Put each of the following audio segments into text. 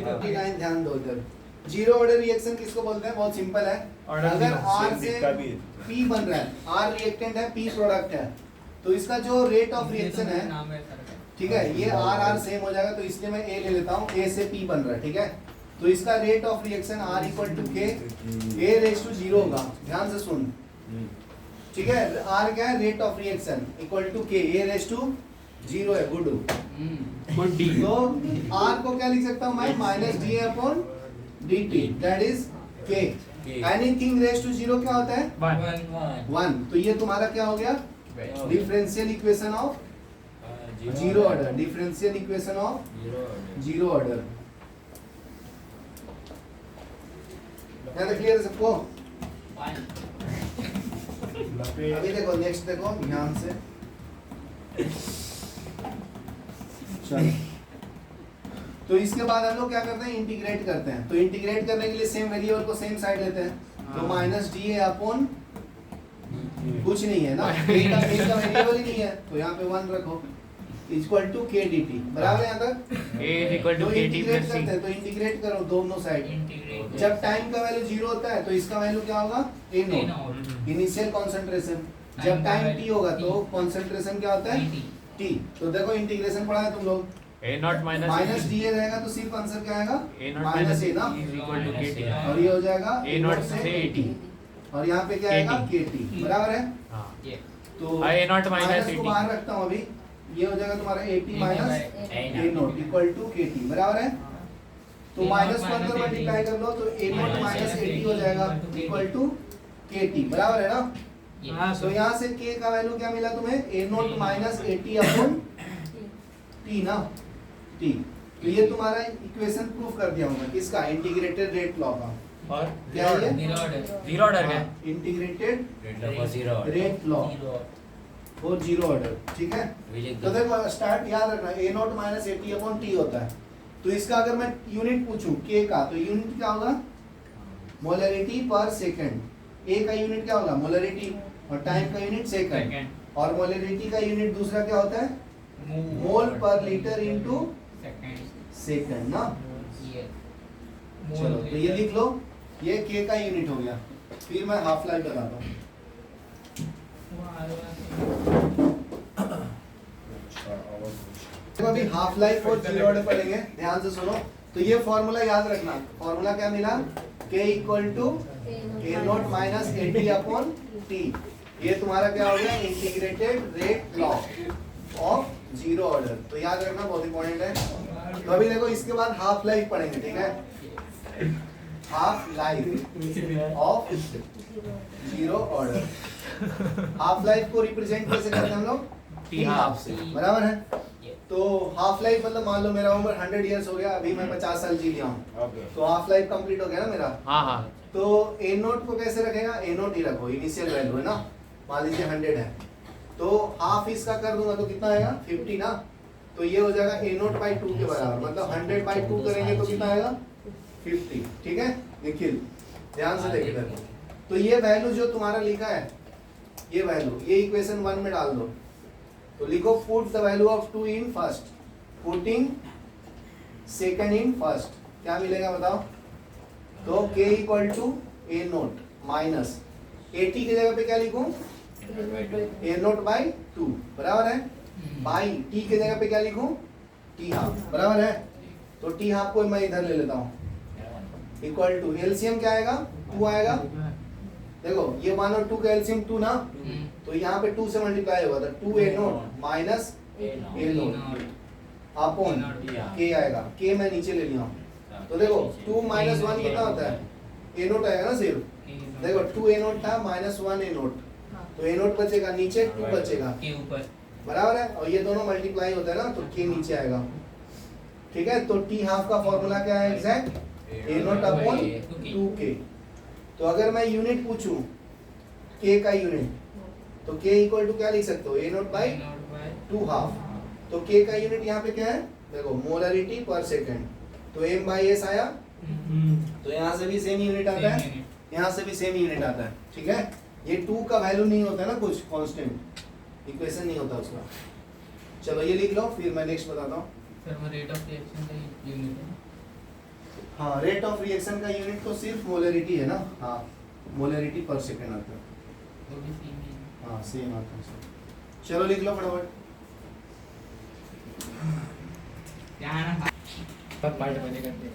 59 ध्यान दो इधर। जीरो ऑर्डर रिएक्शन किसको बोलते हैं? बहुत सिंपल है। अगर R से P बन रहा है, R रिएक्टेंट है, P प्रोडक्ट है, तो इसका जो रेट ऑफ रिएक्शन है, ठीक है, ये R सेम हो जाएगा, तो इसलिए मैं A ले लेता हूँ। A से P बन रहा है, ठीक है, तो इसका rate of reaction R equal to K, A raise to 0 होगा। ध्यान से सुन, ठीक है, R क्या है? Rate of reaction equal to K, A raise to 0 है। गुड तो R को क्या लिख सकता हूँ मैं? Minus d upon dt, that is K। Anything raise to 0 क्या होता है? 1। तो ये तुम्हारा क्या हो गया? Differential equation of zero order, differential equation of zero order. Clear है सबको? अभी देखो, नेक्स्ट देखो ध्यान से। चलो, तो इसके बाद हम लोग क्या करते हैं? इंटीग्रेट करते हैं। तो इंटीग्रेट करने के लिए सेम वेरिएबल को सेम साइड लेते हैं। तो माइनस डी ए अपॉन कुछ नहीं है ना, ए का वेरिएबल ही नहीं है, तो यहाँ पे 1 रखो, इक्वल टू के डी टी। बराबर है यहाँ तक? a is equal to तो kt इंटीग्रेट plus c। करते हैं, तो इंटीग्रेट करो दोनों साइड। जब टाइम का वैल्यू 0 होता है तो इसका वैल्यू क्या होगा? ए नॉट, इनिशियल कंसंट्रेशन। जब टाइम टी होगा तो कंसंट्रेशन क्या होता है? टी। तो देखो इंटीग्रेशन पढ़ा है तुम लोग, a naught minus minus D A रहेगा तो सिर्फ आंसर क्या आएगा? a naught माइनस ए ना, is equal to kt। और ये हो जाएगा a naught से at। और यहाँ पे क्या आएगा? के टी। बराबर है? हाँ तो a naught minus माइनस को at। बाहर रखता हूँ अभी, ये हो जाएगा तुम्हारा 80 minus a naught equal to k t. बराबर है? तो माइनस को अंदर मल्टीप्लाई कर लो, तो ए नॉट माइनस 80 हो जाएगा इक्वल टू के टी। बराबर है ना? तो यहाँ से के का वैल्यू क्या मिला तुम्हें? ए नॉट माइनस 80 अपॉन टी ना, टी। तो ये तुम्हारा इक्वेशन प्रूफ कर दिया हूँ मैं, किसका? इंटीग्रेटेड रेट लॉ का। और क्या है ये? जीरो ऑर्डर का इंटीग्रेटेड जीरो रेट लॉ वो जीरो ऑर्डर, ठीक है। तो देखो स्टार्ट याद रखना, ए नॉट माइनस 80 अपॉन टी होता है। तो इसका अगर मैं यूनिट पूछूं के का, तो यूनिट क्या होगा? मोलरिटी पर सेकंड। ए का यूनिट क्या होगा? मोलरिटी, और टाइम का यूनिट सेकंड, और मोलरिटी का यूनिट दूसरा क्या होता है? मोल पर लीटर इनटू सेकंड ना। चलो तो ये लिख लो, ये के का यूनिट हो गया। फिर मैं हाफ लाइफ बताता हूँ। अभी हाफ लाइफ और जीरो ऑर्डर पढ़ेंगे, ध्यान से सुनो। तो ये फॉर्मूला याद रखना, फॉर्मूला क्या मिला? K equal to a naught minus 80 upon टी। ये तुम्हारा क्या हो गया? Integrated rate law of zero order. तो याद रखना, बहुत इंपॉर्टेंट है। तो अभी देखो, इसके बाद हाफ लाइफ पढ़ेंगे, ठीक है? Half life of zero order. Half life को रिप्रेजेंट कैसे करते हैं हम लोग? टी हाफ से। बराबर है? तो हाफ लाइफ मतलब मान लो मेरा उम्र 100 इयर्स हो गया, अभी मैं 50 साल जी लिया हूँ, तो हाफ लाइफ कंप्लीट हो गया ना मेरा। हाँ हाँ। तो ए नोट को कैसे रखेगा? ए नोट ही रखो, इनिशियल वैल्यू है ना, मान लीजिए 100 है, तो हाफ इसका कर दूंगा तो कितना आएगा? 50 ना। तो ये हो जाएगा ए नोट बाई 2 के बराबर, मतलब 100 बाई 2 करेंगे तो कितना आएगा? 50। ठीक है निखिल, ध्यान से देखिए। तो ये वैल्यू जो तुम्हारा लिखा है, ये वैल्यू, ये इक्वेशन 1 में डाल दो। तो लिखो put the value of 2 in first, putting second in first, क्या मिलेगा बताओ? तो k equal to a naught minus 80 की जगह पे क्या लिखूं? A naught by 2। बराबर है? बाई t की जगह पे क्या लिखूं? t half. बराबर है? तो t हाफ को मैं इधर ले लेता हूं, इक्वल टू एलसीएम क्या आएगा? 2 आएगा। देखो ये मानो 2 का एलसीएम 2 ना, तो यहाँ पे 2 से मल्टीप्लाई होगा, तो 2 ए नोट माइनस ए नोट अपॉन k आएगा। k मैं नीचे ले लिया हूँ, तो देखो 2 माइनस 1 कितना होता है? ए नोट आएगा ना सिर्फ। देखो 2 ए नोट था माइनस 1 ए नोट, तो ए नोट बचेगा, नीचे 2 बचेगा के ऊपर। बराबर है? और ये दोनों मल्टीप्लाई होता है ना, तो k नीचे आएगा। ठीक है, तो t हाफ का फॉर्मूला क्या है एग्जैक्ट? ए नोट अपॉन 2k। तो अगर मैं यूनिट पूछूं k का यूनिट, तो k इक्वल टू क्या लिख सकते हो? ए नोट बाई 2 हाफ। तो k का यूनिट यहाँ पे क्या है? देखो मोलरिटी पर सेकंड, तो m बाई s आया, तो यहाँ से भी सेम यूनिट आता है, यहाँ से भी सेम यूनिट आता है। ठीक है, ये 2 का वैल्यू नहीं होता है ना, कुछ कांस्टेंट इक्वेशन नहीं होता उसका। चलो ये लिख लो, फिर मैं नेक्स्ट बताता हूँ। सर रेट ऑफ रिएक्शन का यूनिट है हाँ रेट ऑफ रिएक्शन का यूनिट तो सिर्फ मोलरिटी है ना, हाँ मोलरिटी पर सेकेंड आता है, वो भी सेम ही है। हाँ सेम आता है। चलो लिख लो फटाफट। सब पार्ट बने करते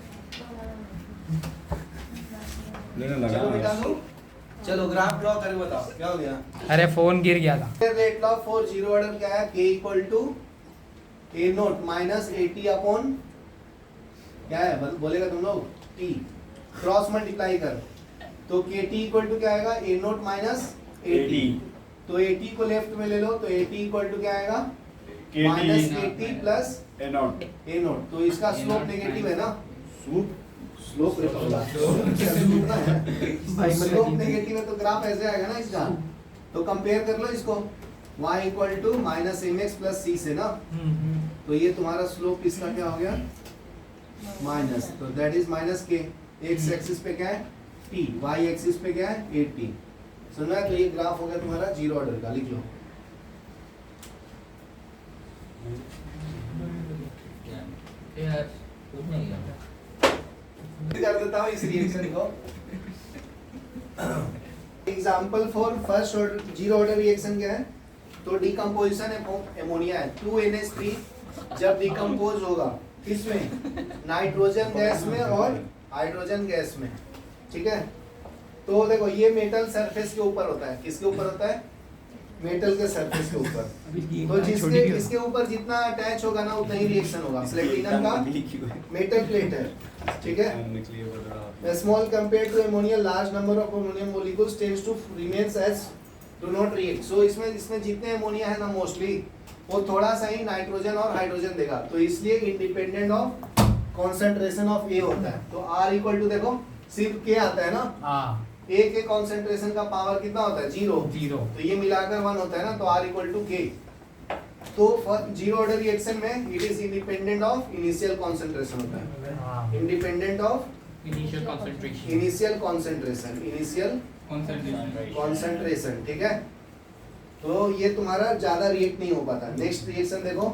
चलो बेटा लो, चलो ग्राफ ड्रॉ करके बताओ क्या हो गया। अरे फोन गिर गया था। Rate law for zero order क्या है, k equal to a naught minus a t upon क्या है बोलेगा तुम लोग, t क्रॉस मल्टीप्लाई कर, तो के टी इक्वल टू क्या आएगा, ए नोट माइनस ए टी, तो ए टी को लेफ्ट में ले लो, तो ए टी इक्वल टू क्या आएगा, minus a T plus A not, A note, तो इसका स्लोप नेगेटिव है ना, स्लोप स्लोप नेगेटिव है तो ग्राफ ऐसे आएगा ना इसका, तो कंपेयर कर लो इसको y equal to minus M X plus C से ना, तो ये तुम्हारा स्लोप इसका क्या हो गया माइनस, तो दैट इज माइनस के, एक्स एक्सिस पे क्या है t, y एक्सिस पे क्या है 80, सुना है, तो ये ग्राफ हो गया तुम्हारा जीरो ऑर्डर का, लिख लो। यार कुछ नहीं किया। कर देता हूँ इस रिएक्शन को। Example for first order zero order reaction क्या है, तो डिकम्पोजिशन एमोनिया है 2NH3 जब डिकम्पोज होगा किसमें, नाइट्रोजन गैस में और हाइड्रोजन गैस में, ठीक है। तो देखो ये मेटल सरफेस के ऊपर होता है, किसके ऊपर होता है, मेटल के सरफेस के ऊपर, तो जिसके इसके ऊपर जितना अटैच होगा ना उतना ही रिएक्शन होगा। प्लेटिनम का मेटल प्लेट है, ठीक है। Small compared to ammonia large number of ammonium molecules tends to remains as do not react, so इसमें जितने अमोनिया है ना मोस्टली वो थोड़ा सा ही नाइट्रोजन और हाइड्रोजन देगा, तो इसलिए इंडिपेंडेंट ऑफ कॉन्सेंट्रेशन ऑफ ए होता है। तो R इक्वल टू देखो सिर्फ के आता है ना, हाँ ए के कॉन्सेंट्रेशन का पावर कितना होता है, जीरो, तो ये मिलाकर 1 होता है ना, तो R इक्वल टू के। तो जीरो ऑर्डर रिएक्शन में it is independent of initial concentration होता है, हाँ independent of initial concentration initial concentration, ठीक है। तो ये तुम्हारा ज्यादा रिएक्ट नहीं हो पाता। नेक्स्ट रिएक्शन देखो,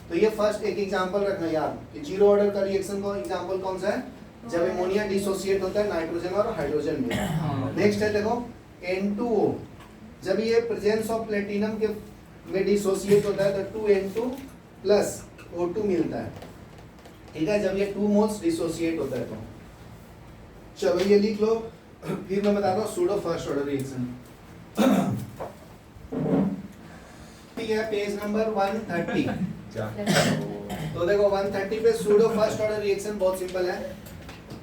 तो ये फर्स्ट एक एग्जांपल रखना याद कि जीरो ऑर्डर का रिएक्शन का एग्जांपल कौन सा है, जब अमोनिया डिसोसिएट होता है नाइट्रोजन और हाइड्रोजन में। नेक्स्ट है देखो N2O, जब ये प्रेजेंस ऑफ प्लेटिनम के में डिसोसिएट होता है तो 2N2 प्लस O2 मिलता है, ठीक है, जब ये 2 मोल्स डिसोसिएट होता है तो। चलो ये लिख लो, फिर मैं बताता हूँ सूडो फर्स्ट ऑर्डर रिएक्शन। ठीक है, पेज नंबर 130। तो देखो 130 पे सूडो फर्स्ट ऑर्डर रिएक्शन बहुत सिंपल है,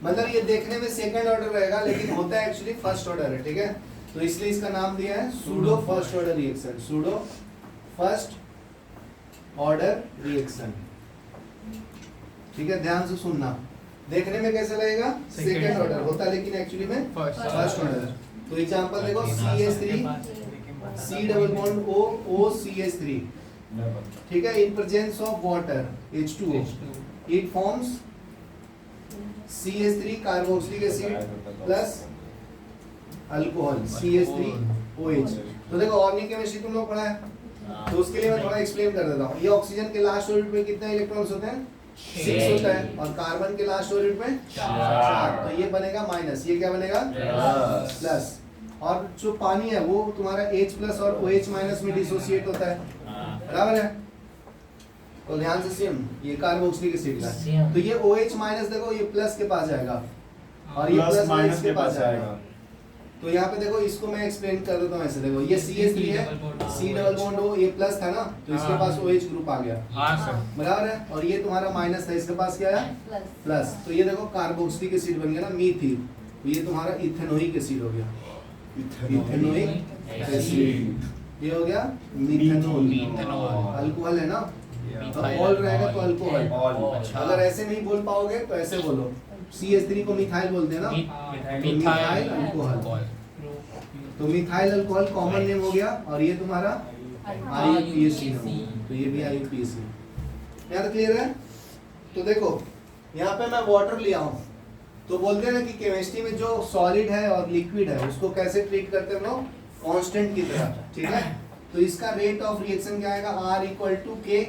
मतलब ये देखने में सेकंड ऑर्डर रहेगा लेकिन होता है एक्चुअली फर्स्ट ऑर्डर है, ठीक है। तो इसलिए इसका नाम दिया है pseudo first order reaction, pseudo first order reaction, ठीक है। ध्यान से सुनना, देखने में कैसे लगेगा सेकंड ऑर्डर होता है लेकिन एक्चुअली में फर्स्ट ऑर्डर। तो एग्जांपल देखो CH3 C double bond O OCH3, ठीक है, in presence of water H2O it forms CH3 carboxylic acid plus alcohol CH3OH। तो देखो ऑर्गेनिक केमिस्ट्री तुम लोग पढ़ा है, तो उसके लिए मैं थोड़ा एक्सप्लेन कर देता हूँ। ये ऑक्सीजन के लास्ट ऑर्बिट में कितने इलेक्ट्रॉन्स होते हैं, 6 होता है, और कार्बन के लास्ट ऑर्बिट में 4, तो ये बनेगा माइनस, ये क्या बनेगा प्लस, और जो पानी है वो तुम्हारा H प्लस और OH माइनस में डिसोसिएट होता है, बराबर है। तो ध्यान से सुन, ये कार्बोक्सिलिक एसिड का, तो ये OH माइनस देखो ये प्लस के पास जाएगा और ये प्लस माइनस के पास जाएगा। तो यहाँ पे देखो इसको मैं एक्सप्लेन कर देता हूँ ऐसे, देखो ये CH3 है, C डबल बॉन्ड O, ये प्लस था ना, तो इसके पास OH ग्रुप आ गया, हाँ सर, बराबर है, और ये तुम्हारा माइनस था, इसके पास क्या है प्लस, तो ये देखो कार्बोक्सिलिक एसिड बन गया ना, मीथिल, तो ये तुम्हारा इथेनोइक एसिड हो गया, इथेनोइक एसिड, ये हो गया मिथेनॉल, अल्कोहल है ना, तो ऑल रहेगा तो अल्कोहल। अगर ऐसे नहीं बोल पाओगे तो ऐसे बोलो, CH3 को मिथाइल बोलते हैं ना, मिथाइल अल्कोहल, तो मिथाइल अल्कोहल कॉमन नेम हो गया, और ये तुम्हारा IUPAC, तो ये भी IUPAC। यहाँ तक क्लियर है। तो देखो यहाँ पे मैं वाटर लिया हूँ, तो बोलते हैं ना कि केमिस्ट्री में जो सॉलिड है और लिक्विड है उसको कैसे ट्रीट करते हैं हम लोग, कांस्टेंट की तरह, ठीक है। तो इसका रेट ऑफ रिएक्शन क्या आएगा, R इक्वल टू के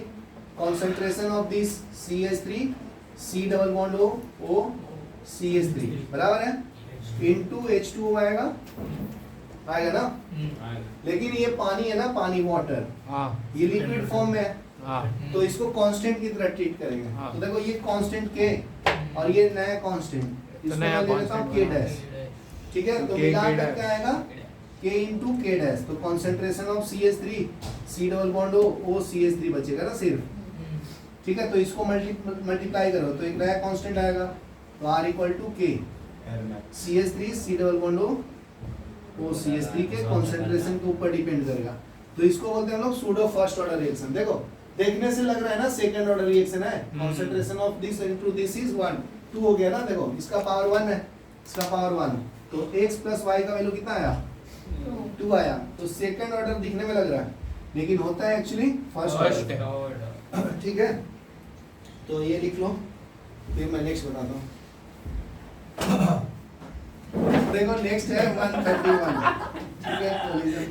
concentration of this CH3 C double bond O CH3 बराबर है, इनटू H2O आएगा ना। लेकिन ये पानी है ना, पानी वाटर, हाँ ये लिक्विड फॉर्म में है, हाँ तो इसको कांस्टेंट की तरह ट्रीट करेंगे। हाँ। तो देखो ये कांस्टेंट K और ये नया कांस्टेंट, इसको नया मैं ले लेता हूँ K constant डैश, ठीक है। तो K मिलाकर dash। क्या आएगा, K इंटू K डैश, तो concentration of CH3 C double bond O CH3 बचेगा ना सिर्फ, ठीक है। तो इसको मल्टीप्लाई करो तो एक नया कांस्टेंट आएगा, तो R equal to K CH3 C double bond O CH3 के कॉन्सेंट्रेशन के ऊपर डिपेंड करेगा। तो इसको बोलते हैं हम लोग सूडो फर्स्ट ऑर्डर रिएक्शन। देखो देखने से लग रहा है ना सेकंड ऑर्डर रिएक्शन है, concentration of this into this is 1 2 हो गया ना। देखो इसका पावर 1 है, इसका पावर 1, तो x प्लस y का वैल्यू कितना आया, 2 आया। तो सेकंड ऑर्डर दिखने में लग रहा है, लेकिन होता है एक्चुअली फर्स्ट ऑर्डर, ठीक है। तो ये लिख लो, फिर मैं नेक्स्ट बताता हूँ। देखो नेक्स्ट है 131, ठीक है, कोलिजन।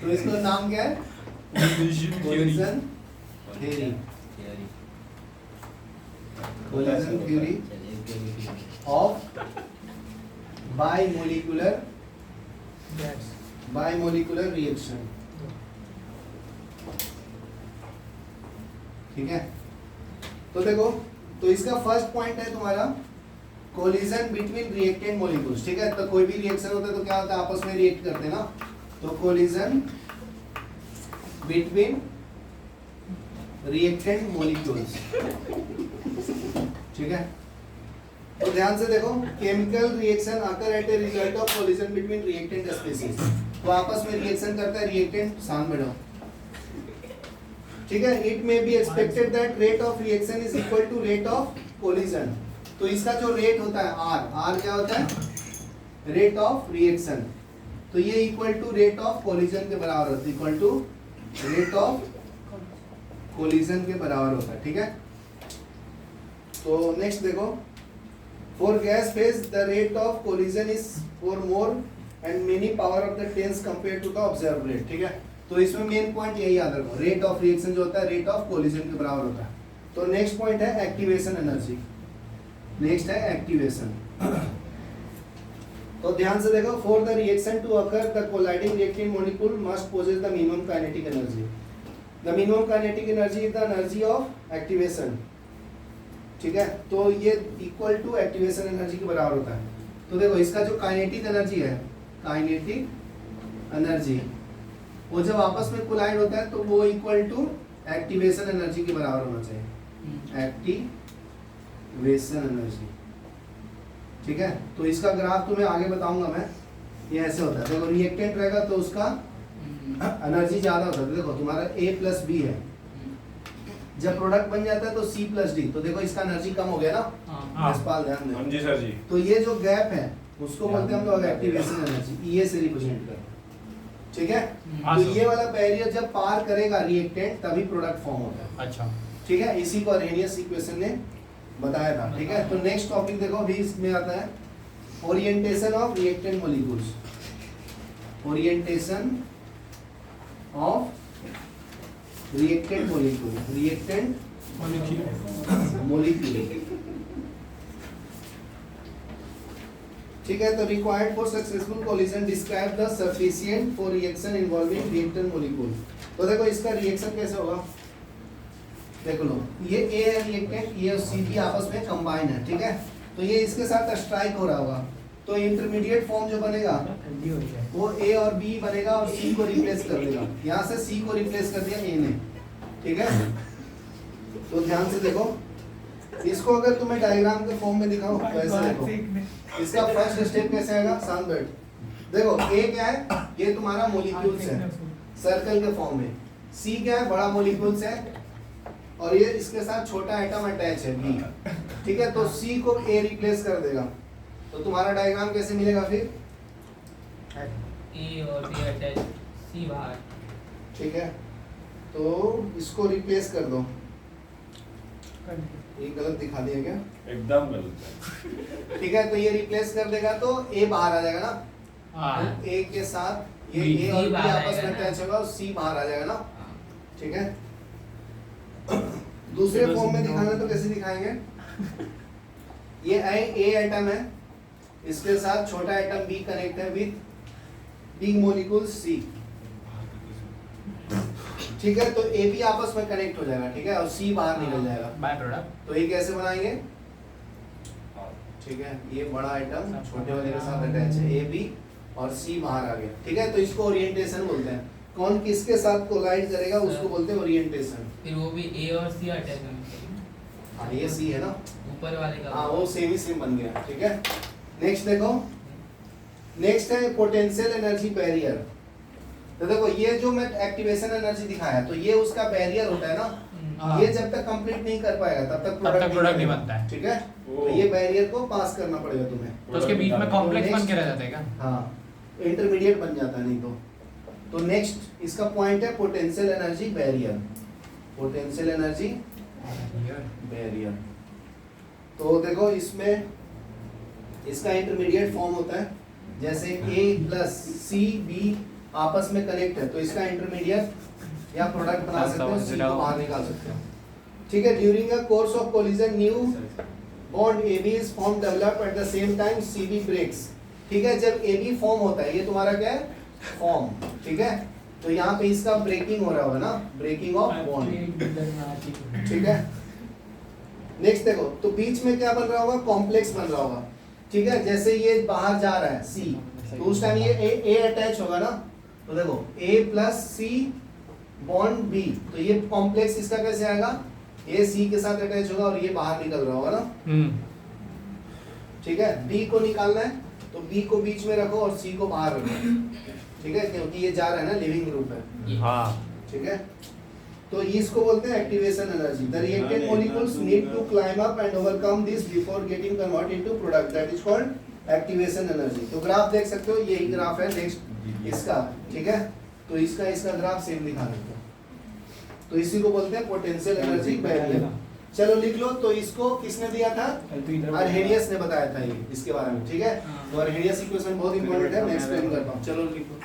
तो इसका नाम क्या है, collision theory, collision theory of bimolecular reaction, ठीक है। तो देखो, तो इसका फर्स्ट पॉइंट है तुम्हारा कोलिजन बिटवीन रिएक्टेंट मॉलिक्यूल्स, ठीक है। तो कोई भी रिएक्शन होता है तो क्या होता है, आपस में रिएक्ट करते हैं ना। तो कोलिजन बिटवीन रिएक्टेंट मॉलिक्यूल्स, ठीक है। तो ध्यान से देखो, chemical reaction occur at a result of collision between reactant species, तो आपस में रिएक्शन करता है रिएक्टेंट, साथ में रहो, ठीक है। It may be expected that rate of reaction is equal to rate of collision. तो इसका जो रेट होता है R क्या होता है, रेट ऑफ रिएक्शन, तो ये equal to rate of collision के बराबर होता है, equal to rate of collision के बराबर होता है, ठीक है। तो नेक्स्ट देखो, for gas phase the rate of collision is for more and many power of the tens compare to the observe rate, ठीक है। तो इसमें मेन पॉइंट यही याद रखो, रेट ऑफ रिएक्शन जो होता है रेट ऑफ कोलिजन के बराबर होता है। तो नेक्स्ट पॉइंट है एक्टिवेशन एनर्जी, नेक्स्ट है एक्टिवेशन। तो ध्यान से देखो, for the reaction to occur the colliding reactant molecule must possess the minimum kinetic energy, the minimum kinetic energy is the energy of activation, ठीक है। तो ये इक्वल टू एक्टिवेशन एनर्जी के बराबर होता है। तो देखो इसका जो काइनेटिक एनर्जी है, काइनेटिक एनर्जी, वो जब आपस में कोलाइड होता है तो वो इक्वल टू एक्टिवेशन एनर्जी के बराबर होना चाहिए, एक्टिवेशन एनर्जी, ठीक है। तो इसका ग्राफ तुम्हें आगे बताऊंगा मैं, ये ऐसे होता है। देखो रिएक्टेंट रहेगा तो उसका एनर्जी ज्यादा होता है, देखो तुम्हारा A प्लस बी है, जब प्रोडक्ट बन जाता है तो C प्लस डी, तो देखो इसका एनर्जी कम हो गया ना, यशपाल ध्यान दें। जी सर जी। तो ये जो गैप है उसको बोलते हैं हम लोग एक्टिवेशन एनर्जी, ये से रिप्रेजेंट करते हैं, ठीक है। तो ये वाला बैरियर जब पार करेगा रिएक्टेंट तभी प्रोडक्ट फॉर्म होता है, अच्छा, ठीक है। इसी को अरेनियस इक्वेशन ने बताया था, ठीक है। तो नेक्स्ट टॉपिक देखो अभी इसमें आता है orientation of reactant molecules, orientation of reactant molecule, reactant molecule, ठीक है। तो required for successful collision describe the sufficient for reaction involving reactant molecule. तो देखो इसका रिएक्शन कैसे होगा, देख लो, ये A है रिएक्टेंट, ये और C भी आपस में कंबाइन है, ठीक है। तो ये इसके साथ स्ट्राइक हो रहा होगा, तो इंटरमीडिएट फॉर्म जो बनेगा वो A और B बनेगा और C को रिप्लेस कर देगा, यहाँ से C को रिप्लेस कर दिया A ने, ठीक है। तो ध्यान से देखो, इसको अगर तुम्हें डायग्राम के फॉर्म में दिखाऊं तो ऐसे देखो, इसका फर्स्ट स्टेप कैसे आएगा, शांत बैठ। देखो A क्या है, ये तुम्हारा मॉलिक्यूल्स है सर्कल के फॉर्म में, C क्या है, बड़ा मॉलिक्यूल्स है, और ये इसके साथ छोटा एटम अटैच है B, ठीक है। तो C को A रिप्लेस कर देगा, तो तुम्हारा डायग्राम कैसे मिलेगा फिर, A और B अटैच, C बाहर, ठीक है। तो इसको रिप्लेस कर दो, ये गलत दिखा दिया क्या, एकदम गलत है। ठीक है। तो ये रिप्लेस कर देगा तो A बाहर आ जाएगा ना, हाँ, A के साथ ये B A और B बाहर आपस में आएगा ना। अटैच होगा और C बाहर आ जाएगा ना, ठीक है। दूसरे फॉर्म में दिखाना तो कैसे दिखाएंगे, ये ए एटम है, इसके साथ छोटा एटम बी कनेक्ट है विद बिग मॉलिक्यूल सी। ठीक है, तो ए बी आपस में कनेक्ट हो जाएगा, ठीक है, और सी बाहर निकल जाएगा। By product. तो ये कैसे बनाएंगे? ठीक है, ये बड़ा आइटम छोटे वाले के साथ अटैच है, ए बी और सी बाहर आ गया। ठीक है, तो इसको ओरिएंटेशन बोलते हैं। कौन किसके साथ कोलाइड करेगा उसको बोलते हैं ओरिएंटेशन। फिर वो भी ए और सी अटैच होने चाहिए। हाँ, ये सी है ना, ऊपर वाले का हाँ वो सेम ही सेम बन गया। ठीक है, नेक्स्ट देखो, नेक्स्ट है पोटेंशियल एनर्जी बैरियर। तो देखो ये जो मैं एक्टिवेशन एनर्जी दिखाया, तो ये उसका बैरियर होता है ना, हाँ। ये जब तक कंप्लीट नहीं कर पाएगा तब तक प्रोडक्ट नहीं बनेगा। बनता है। ठीक है, तो ओ। ये बैरियर को पास करना पड़ेगा तुम्हें। तो उसके बीच में कॉम्प्लेक्स Next- बन के रह जाता है क्या? हाँ, इंटरमीडिएट बन जाता है नहीं तो नेक्स्ट इसका पॉइंट है potential energy barrier. Potential energy barrier, तो देखो इसमें इसका इंटरमीडिएट फॉर्म होता है, जैसे A प्लस सी बी आपस में कनेक्ट है, तो इसका इंटरमीडिएट या प्रोडक्ट बना सकते हो, सी को बाहर निकाल सकते हो। ठीक है, during a course of collision new bond AB is form develop at the same time CB breaks. ठीक है, जब AB फॉर्म होता है, ये तुम्हारा क्या है? फॉर्म। ठीक है, तो यहाँ पे इसका ब्रेकिंग हो रहा होगा ना, ब्रेकिंग ऑफ बॉन्ड। ठीक है, नेक्स्ट देखो, तो बीच में क्या बन रहा होगा? कॉम्प्लेक्स बन रहा होगा। ठीक है, जैसे ये बाहर जा रहा है C, तो उस टाइम ये A अटैच होगा ना, तो देखो A plus C bond B, तो ये कॉम्प्लेक्स इसका कैसे आएगा? A C के साथ अटैच होगा और ये बाहर निकल रहा होगा ना। ठीक है, B को निकालना है, तो B को बीच में रखो और C को बाहर रखो। ठीक है, क्योंकि ये जा रहा है ना, लिविंग ग्रुप है। हाँ। ठीक है, तो इसको बोलते हैं activation energy. The reacted molecules need to climb up and overcome this before getting convert into product, that is called activation energy. तो ग्राफ देख सकते हो, यही ग्राफ है नेक्स्ट इसका। ठीक है, तो इसका ग्राफ सेम दिखा देते हैं, तो इसी को बोलते हैं पोटेंशियल एनर्जी बैरियर। चलो लिख लो, तो इसको किसने दिया था? अर्हेनियस ने बताया था ये इसके बारे में। ठीक है, तो अर्हेनियस इक्वेशन बहुत इंपॉर्टेंट है, मैं एक्सप्लेन करता हूँ। चलो लिखो।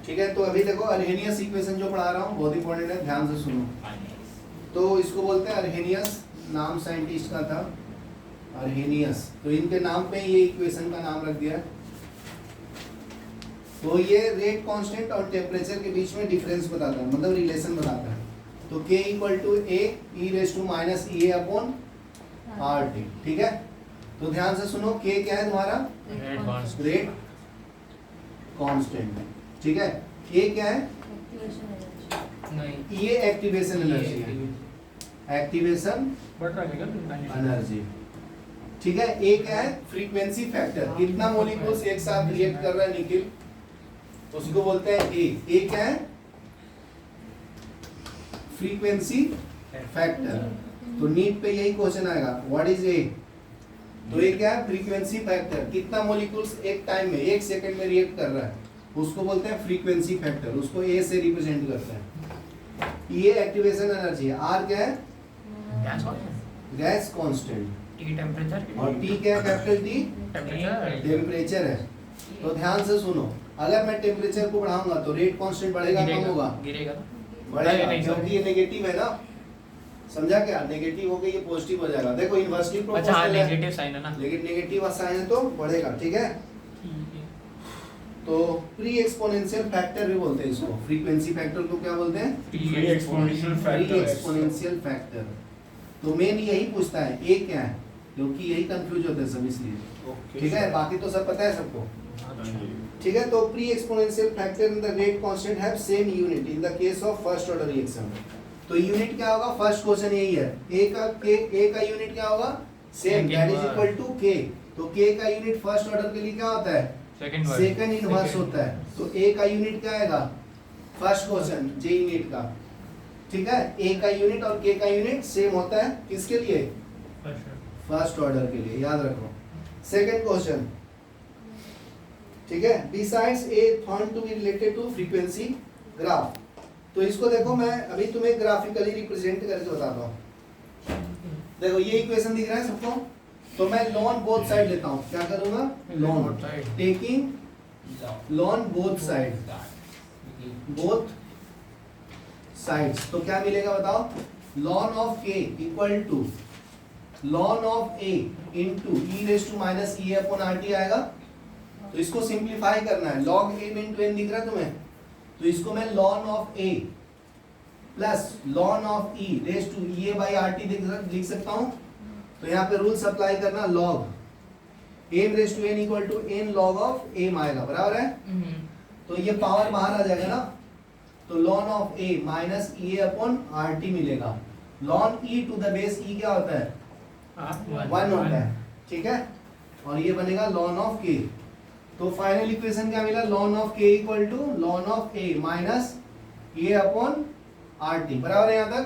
ठीक है, तो अभी देखो अर्हेनियस इक्वेशन जो पढ़ा रहा हूँ बहुत इंपॉर्टेंट है, ध्यान से सुनो। तो इसको बोलते हैं अर्हेनियस, नाम साइंटिस्ट का था अर्हेनियस, तो इनके नाम पे ये इक्वेशन का नाम रख दिया। तो ये रेट कांस्टेंट और टेम्परेचर के बीच में डिफरेंस बताता है, मतलब रिलेशन बताता है। तो K equal to A e raise to minus E upon RT। ठीक है, तो ध्यान से सुनो, K क्या है तुम्हारा? Rate constant. ठीक है, A क्या है? नहीं, ये एक्टिवेशन एनर्जी है, एक्टिवेशन एनर्जी। ठीक है, A क्या है? फ्रीक्वेंसी फैक्टर, कितना मॉलिक्यूल्स एक साथ रिएक्ट कर रहा है निकिल, उसको बोलते हैं A। A क्या है? Frequency factor. तो नीट पे यही क्वेश्चन आएगा, व्हाट इज A? तो ये क्या है? फ्रीक्वेंसी फैक्टर, कितना मॉलिक्यूल्स एक टाइम में, एक सेकंड में रिएक्ट कर रहा है, उसको बोलते हैं फ्रीक्वेंसी फैक्टर, उसको A से रिप्रेजेंट करते हैं। ये एक्टिवेशन एनर्जी है। R क्या है? Gas constant. टेम्परेचर और T क्या है? कैपिटल T टेम्परेचर है। तो ध्यान से सुनो, अगर मैं टेम्परेचर को बढ़ाऊंगा तो रेट कांस्टेंट बढ़ेगा कम होगा? गिरेगा। बढ़ेगा, नहीं, क्योंकि ये नेगेटिव है ना, समझा क्या? नेगेटिव हो गया, ये पॉजिटिव हो जाएगा। देखो इनवर्सली अच्छा हाँ, प्रोपोर्शनल है, नेगेटिव साइन है ना। लेकिन नेगेटिव साइन है तो बढ़ेगा। ठीक है, तो प्री एक्सपोनेंशियल फैक्टर भी बोलते हैं इसको। फ्रीक्वेंसी फैक्टर को क्या बोलते हैं? Pre exponential pre factor. Exponential factor. तो मेन यही पूछता है A क्या है, क्योंकि यही कंफ्यूज होते हैं सब इसलिए। ठीक है, बाकी तो सब पता है सबको। ठीक है, तो pre exponential factor in the rate constant have same unit in the case of first order reaction. तो यूनिट क्या होगा? फर्स्ट क्वेश्चन यही है, A का यूनिट क्या होगा? Same, that is equal to K। तो K का यूनिट फर्स्ट ऑर्डर के लिए क्या होता है? सेकंड इनवर्स होता है। तो A का यूनिट क्या आएगा? फर्स्ट क्वेश्चन J यूनिट का। ठीक है, A का यूनिट और K का यूनिट सेम होता है, किसके लिए? फर्स्ट ऑर्डर के लिए, याद रखो। सेकंड क्वेश्चन, ठीक है, besides A found to be related to frequency graph। तो इसको देखो, मैं अभी तुम्हें ग्राफिकली रिप्रेजेंट करके बताता हूँ। देखो ये इक्वेशन दिख रहा है सबको, तो मैं लॉन बोथ साइड लेता हूँ। क्या करूंगा? Ln, taking ln both side, both sides. तो क्या मिलेगा बताओ? Ln of K equal to ln of a into e raise to minus e upon RT आएगा। तो इसको सिंप्लीफाई करना है, log a इंटू n दिख रहा है तुम्हें, तो इसको मैं ln of a plus ln of e raise to e by RT लिख सकता हूं। तो यहाँ पे रूल अप्लाई करना, log m raise to n equal to n log of m आएगा, बराबर है। तो ये पावर बाहर आ जाएगा ना, तो ln of a minus e upon RT मिलेगा। ln e to the base e क्या होता है, 1 होता है, ठीक है। और ये बनेगा ln ऑफ k। तो फाइनल इक्वेशन क्या मिला, ln of k equal to ln of a minus e upon RT, बराबर है यहाँ तक।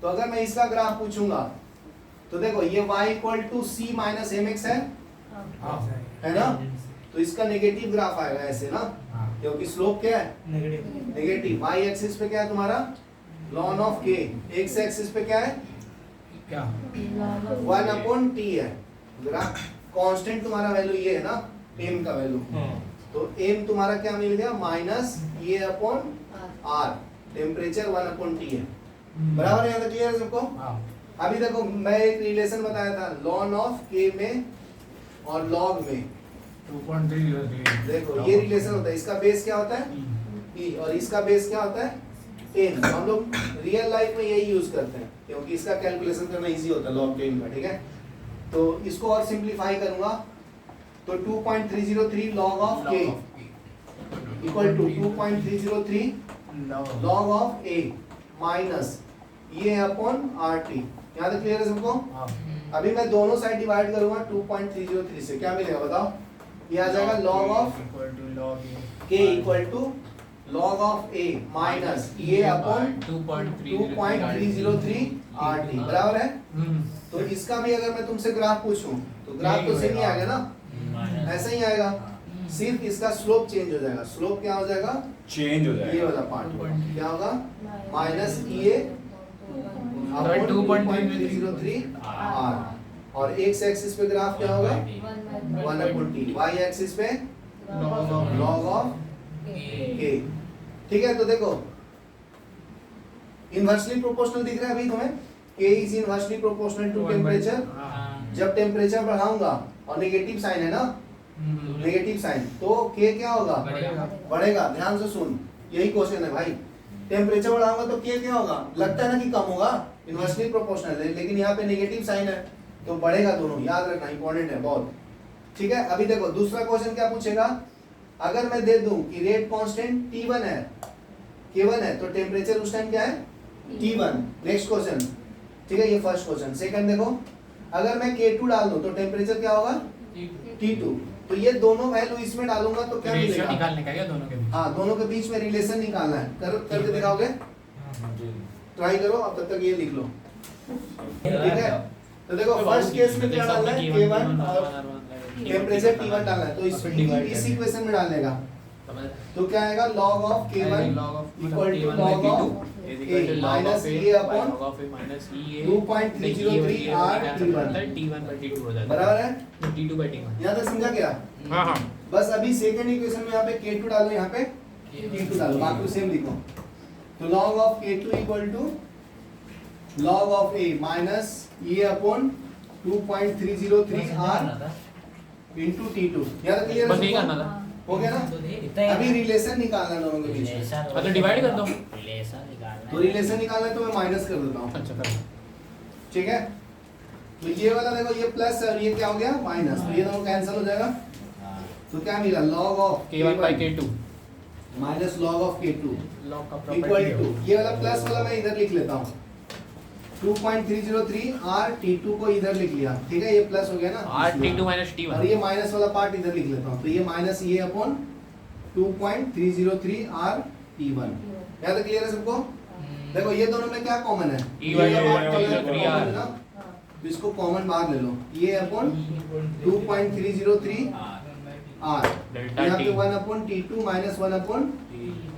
तो अगर मैं इसका ग्राफ पूछूंगा तो देखो ये y equal to c minus mx है ना, तो इसका नेगेटिव ग्राफ आएगा ऐसे ना, क्योंकि स्लोप क्या है, नेगेटिव। y एक्सिस पे क्या है तुम्हारा, ln of k, x axis पे क्या है, क्या 1 अपॉन t है। ग्राफ कांस्टेंट तुम्हारा वैल्यू ये है ना, m का वैल्यू, तो m तुम्हारा क्या मिल गया, माइनस ये upon r, temperature 1 upon t है, बराबर है। यहाँ तक क्लियर है सबको। अभी देखो मैं एक रिलेशन बताया था ln ऑफ k में और log में, 2.3 देखो ये रिलेशन होता है, इसका बेस क्या होता है e और इसका बेस क्या होता है n। हम लोग रियल लाइफ में यही यूज करते हैं क्योंकि इसका कैलकुलेशन करना इजी होता है log k का, ठीक है। तो इसको और सिंप्लीफाई करूंगा तो 2.303 log of k equal to 2.303 log of a minus ये अपॉन RT। यहाँ तक क्लियर है सबको। अभी मैं दोनों साइड डिवाइड करूंगा 2.303 से, क्या मिलेगा बताओ, ये आ जाएगा log of k equal to log of a minus ये अपॉन 2.303 RT, बराबर है। तो इसका भी अगर मैं तुमसे ग्राफ पूछूं तो ग्राफ तो सेम ही आएगा ना, ऐसा ही आएगा, सिर्फ इसका स्लोप चेंज हो जाएगा। स्लोप क्या हो जाएगा, चेंज हो ये जाएगा। वाला पार्ट क्या होगा, माइनस ये अपॉन 2.303 r, और x एक्सिस पे ग्राफ क्या होगा 1 अपॉन t, y एक्सिस पे log ऑफ k, ठीक है। तो देखो इनवर्सली प्रोपोर्शनल दिख रहा है अभी तुम्हें, k is inversely proportional to temperature. जब टेम्परेचर बढ़ाऊंगा और नेगेटिव साइन है ना, नेगेटिव साइन, तो k क्या होगा, बढ़ेगा। ध्यान से सुन, यही क्वेश्चन है भाई, टेम्परेचर बढ़ाऊंगा तो k क्या होगा, लगता है ना कि कम होगा, इनवर्सली प्रोपोर्शनल है, लेकिन यहाँ पे नेगेटिव साइन है तो बढ़ेगा दोनों, याद रखना, इंपॉर्टेंट है बहुत, ठीक है। अभी देखो दूसरा क्वेश्चन क्या पूछेगा, अगर मैं दे दूं कि रेट कांस्टेंट T1 है, K1 है, तो टेम्परेचर उस टाइम क्या है T1। नेक्स्ट क्वेश्चन, ठीक है, ये फर्स्ट क्वेश्चन। सेकंड देखो, अगर मैं K2 डाल दूं तो टेम्परेचर क्या होगा T2। तो ये दोनों वैल्यू इसमें डालूंगा तो क्या रेशियो मिलेगा, निकालने का क्या दोनों के बीच? हाँ दोनों के बीच में रिलेशन निकालना है, करके दिखाओगे, ट्राई करो, अब तब तक ये लिख लो, ठीक है। तो देखो फर्स्ट केस में क्या डालना है, K1 और टेम्परेचर T1 डालना है, तो इस इक्वेशन में डालने का तो क्या आएगा, log of K1 equal to log of A minus E upon 2.303 R T1, बराबर है। यहाँ तक समझा क्या, हाँ हाँ बस अभी सेकंड इक्वेशन में यहाँ पे K2 डालो, यहाँ पे T2 डालो, बाकी सेम लिखो। तो log of K2 equal to log of A minus E upon 2.303 R into T2। यहाँ तक क्लियर बस यही करना था। हो गया ना। अभी रिलेशन निकालना दोनों के बीच में, तो डिवाइड कर दो। तो रिलेशन निकालना है तो मैं माइनस कर देता हूँ, अच्छा कर ठीक है। तो ये वाला देखो, ये प्लस है और ये क्या हो गया माइनस, तो ये दोनों कैंसिल हो जाएगा। तो क्या मिला, log of K1 by K2 minus log of K2 log का इक्वल प्रॉपर्टी टू, ये वाला प्लस वाला मैं इधर लिख लेता हूँ, 2.303 R T2 को इधर लिख लिया, ठीक है, ये प्लस हो गया ना, T2 minus T1 और ये माइनस वाला पार्ट इधर लिख लेता हूँ, तो ये माइनस ये अपॉन 2.303 R T1। यहाँ तक क्लियर है सबको। देखो ये दोनों में क्या कॉमन है, E ये by वाला part T3 common R। है ना, तो इसको कॉमन बाहर ले लो, ये अपॉन 2.303 R, डेल्टा यहाँ पे T 1 upon T2 minus 1 upon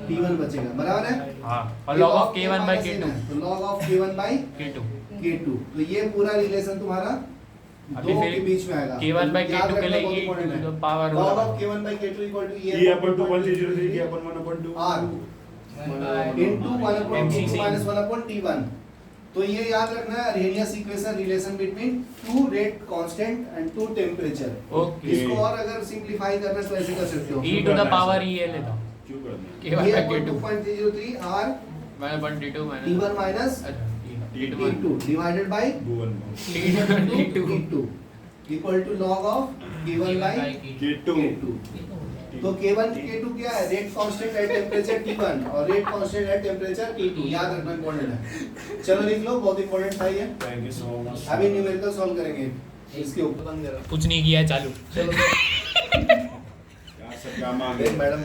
T1 बचेगा, बराबर है। हाँ और log of K1 by K2 K2 तो log of K1 by K2 K2, तो ये पूरा रिलेशन तुम्हारा अभी दो फिर के बीच में आएगा। K1 by याद K2 के रखना लिए बहुत E important to है। the power log होगा। of K1 by K2 equal to E upon 2.303 K upon 1 upon 2 R into 1 upon MCC T2 minus 1 upon T1, तो ये याद रखना है Arrhenius equation relation between two rate constant and two temperature. Okay इसको और अगर simplify करना तो ऐसे कर सकते हो, e to the power e ले लेता हूँ क्यों करना है? k1 by k2 2.303 r मैं 1 t2 मैंने t1 minus अच्छा t2 divided by Bhuvan t2 equal to log of k1 by K2 k2। तो k1 k2 क्या है? Rate constant at temperature t1 और rate constant at temperature t2, याद रखना important है। चलो लिख लो, बहुत इंपॉर्टेंट था ये। Thank you so much. अभी न्यूमेरिकल सॉल्व करेंगे इसके ऊपर। बंद करो। कुछ नहीं किया चालू चलो क्या सब क्या मांगे मैडम